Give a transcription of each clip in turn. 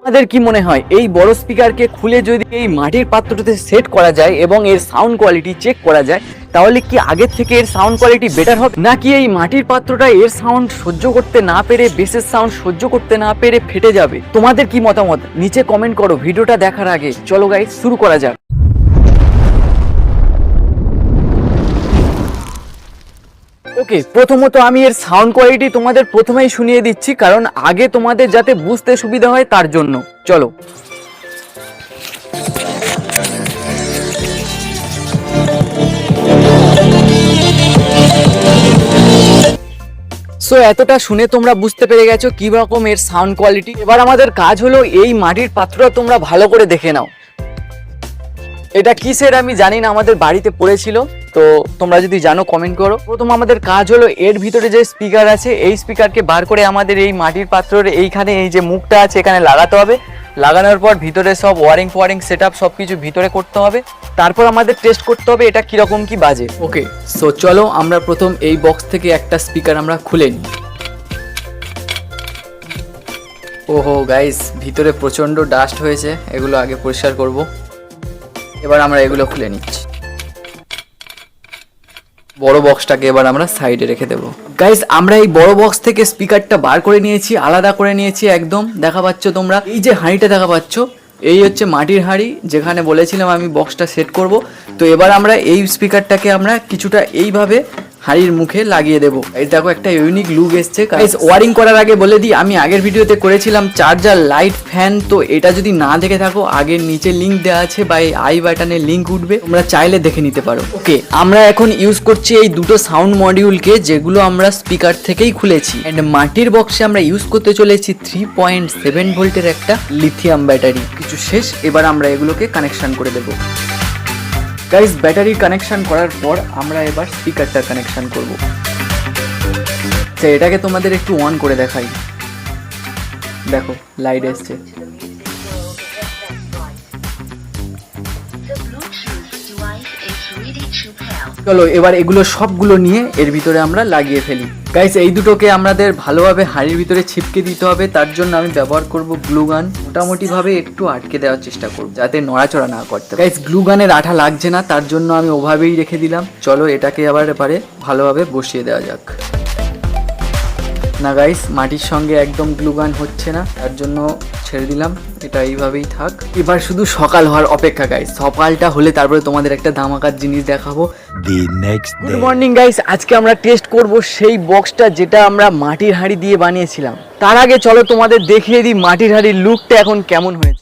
আমাদের কি মনে হয় এই বড় স্পিকারকে খুলে যদি এই মাটির পাত্রটাতে সেট করা যায় এবং এর সাউন্ড কোয়ালিটি চেক করা যায়, তাহলে কি আগের থেকে এর সাউন্ড কোয়ালিটি বেটার হবে, নাকি এই মাটির পাত্রটা এর সাউন্ড সহ্য করতে না পেরে, বেসের সাউন্ড সহ্য করতে না পেরে ফেটে যাবে? তোমাদের কি মতামত নিচে কমেন্ট করো। ভিডিওটা দেখার আগে চলো গাইস শুরু করা যাক। ওকে, প্রথমত আমি এর সাউন্ড কোয়ালিটি তোমাদের প্রথমেই শুনিয়ে দিচ্ছি, কারণ আগে তোমাদের যাতে বুঝতে সুবিধা হয় তার জন্য। চলো। সো এতটা শুনে তোমরা বুঝতে পেরে গেছো কি রকম এর সাউন্ড কোয়ালিটি। এবার আমাদের কাজ হলো এই মাটির পাত্রটা তোমরা ভালো করে দেখে নাও। এটা কিসের আমি জানি না, আমাদের বাড়িতে পড়েছিল, তো তোমরা যদি জানো কমেন্ট করো। প্রথম আমাদের কাজ হলো এর ভিতরে যে স্পিকার আছে এই স্পিকারকে বার করে আমাদের এই মাটির পাত্রের এইখানে এই যে মুখটা আছে এখানে লাগাতে হবে। লাগানোর পর ভিতরে সব ওয়ারিং সেট আপ সব কিছু ভিতরে করতে হবে। তারপর আমাদের টেস্ট করতে হবে এটা কিরকম কি বাজে। ওকে, সো চলো আমরা প্রথম এই বক্স থেকে একটা স্পিকার আমরা খুলে নিই। ওহো গাইস, ভিতরে প্রচণ্ড ডাস্ট হয়েছে, এগুলো আগে পরিষ্কার করব। এবার আমরা এগুলো খুলে নিচ্ছি। বড় বক্সটাকে এবার আমরা সাইডে রেখে দেবো। গাইস, আমরা এই বড় বক্স থেকে স্পিকারটা বার করে নিয়েছি, আলাদা করে নিয়েছি একদম। দেখা পাচ্ছ তোমরা এই যে হাঁড়িটা দেখা পাচ্ছ, এই হচ্ছে মাটির হাঁড়ি যেখানে বলেছিলাম আমি বক্সটা সেট করব। তো এবার আমরা এই স্পিকারটাকে আমরা কিছুটা এইভাবে হাঁড়ির মুখে লাগিয়ে দেবো। এই দেখো একটা ইউনিক লুক এসছে। গাইস, ওয়ারিং করার আগে বলে দিই, আমি আগের ভিডিওতে করেছিলাম চার্জার, লাইট, ফ্যান। তো এটা যদি না দেখে থাকো আগের নিচে লিঙ্ক দেওয়া আছে বা এই আই বাটনে লিঙ্ক উঠবে, তোমরা চাইলে দেখে নিতে পারো। ওকে, আমরা এখন ইউজ করছি এই দুটো সাউন্ড মডিউলকে, যেগুলো আমরা স্পিকার থেকেই খুলেছি। এন্ড মাটির বক্সে আমরা ইউজ করতে চলেছি 3.7 ভোল্টের একটা লিথিয়াম ব্যাটারি। কিছু শেষ, এবার আমরা এগুলোকে কানেকশন করে দেবো। গাইস, ব্যাটারি কানেকশন করার পর আমরা এবার স্পিকারটা কানেকশন করব। এটাকে তোমাদের একটু অন করে দেখাই। দেখো লাইট এসছে। চলো এবার এগুলো সবগুলো নিয়ে এর ভিতরে আমরা লাগিয়ে ফেলি। গাইস, এই দুটোকে আমাদের ভালোভাবে হাঁড়ির ভিতরে ছিপকে দিতে হবে। তার জন্য আমি ব্যবহার করব গ্লু গান। মোটামুটি ভাবে একটু আটকে দেওয়ার চেষ্টা করব যাতে নড়াচড়া না করতে। গাইস, গ্লু গানের আঠা লাগছে না, তার জন্য আমি ওভাবেই রেখে দিলাম। চলো এটাকে আবার এবারে ভালোভাবে বসিয়ে দেওয়া যাক। না গাইস, মাটির সঙ্গে একদম গ্লু গান হচ্ছে না, তার জন্য ছেড়ে দিলাম। এটা এইভাবেই থাক। এবার শুধু সকাল হওয়ার অপেক্ষা গাইস। সকালটা হলে তারপরে তোমাদের একটা ধামাকার জিনিস দেখাবো। গুড মর্নিং গাইস, আজকে আমরা টেস্ট করব সেই বক্সটা যেটা আমরা মাটির হাঁড়ি দিয়ে বানিয়েছিলাম। তার আগে চলো তোমাদের দেখিয়ে দিই মাটির হাঁড়ির লুকটা এখন কেমন হয়েছে।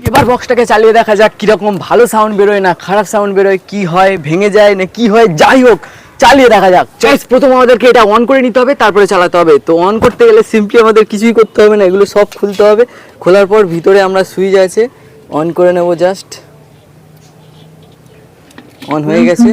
এবার বক্সটাকে চালিয়ে দেখা যাক কিরকম ভালো সাউন্ড বেরোয় না খারাপ সাউন্ড বেরোয়, কি হয়, ভেঙে যায় না কি হয়, যাই হোক চালিয়ে দেখা যাক। গাইস, প্রথম আমাদেরকে এটা অন করে নিতে হবে, তারপরে চালাতে হবে। তো অন করতে গেলে সিম্পলি আমাদের কিছুই করতে হবে না, এগুলো সব খুলতে হবে। খোলার পর ভিতরে আমরা সুইচ আছে, অন করে নেব। জাস্ট অন হয়ে গেছে।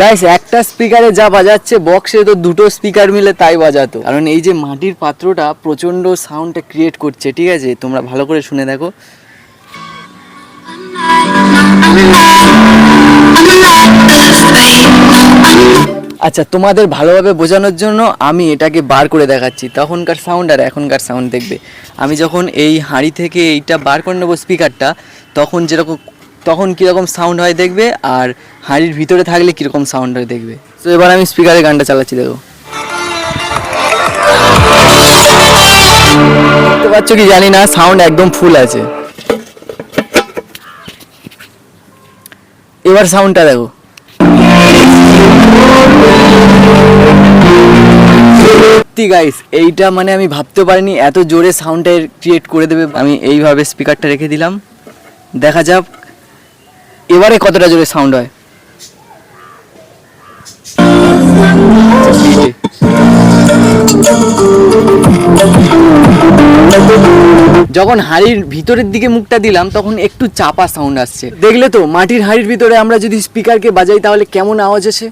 গাইস, একটা স্পিকারে যা বাজাচ্ছে বক্সে তো দুটো স্পিকার মিলে তাই বাজাতো, কারণ এই যে মাটির পাত্রটা প্রচন্ড সাউন্ডটা ক্রিয়েট করছে। ঠিক আছে, তোমরা ভালো করে শুনে দেখো। আচ্ছা, তোমাদের ভালোভাবে বোঝানোর জন্য আমি এটাকে বার করে দেখাচ্ছি, তখনকার সাউন্ড আর এখনকার সাউন্ড দেখবে। আমি যখন এই হাঁড়ি থেকে এইটা বার করে নেবো স্পিকারটা, তখন কীরকম সাউন্ড হয় দেখবে, আর হাঁড়ির ভিতরে থাকলে কীরকম সাউন্ড হয় দেখবে। তো এবার আমি স্পিকারে গানটা চালাচ্ছি, দেখো। বুঝতে পারছো কি জানি না, সাউন্ড একদম ফুল আছে। এবার সাউন্ডটা দেখো। সত্যি গাইস, এইটা মানে আমি ভাবতে পারিনি এত জোরে সাউন্ডটা ক্রিয়েট করে দেবে। আমি এইভাবে স্পিকারটা রেখে দিলাম, দেখা যাক এবারে কতটা জোরে সাউন্ড হয়। যখন হাঁড়ির ভিতরের দিকে মুখটা দিলাম তখন একটু চাপা সাউন্ড আসছে। দেখলে তো মাটির হাঁড়ির ভিতরে আমরা যদি স্পিকারকে বাজাই তাহলে কেমন আওয়াজ আসে।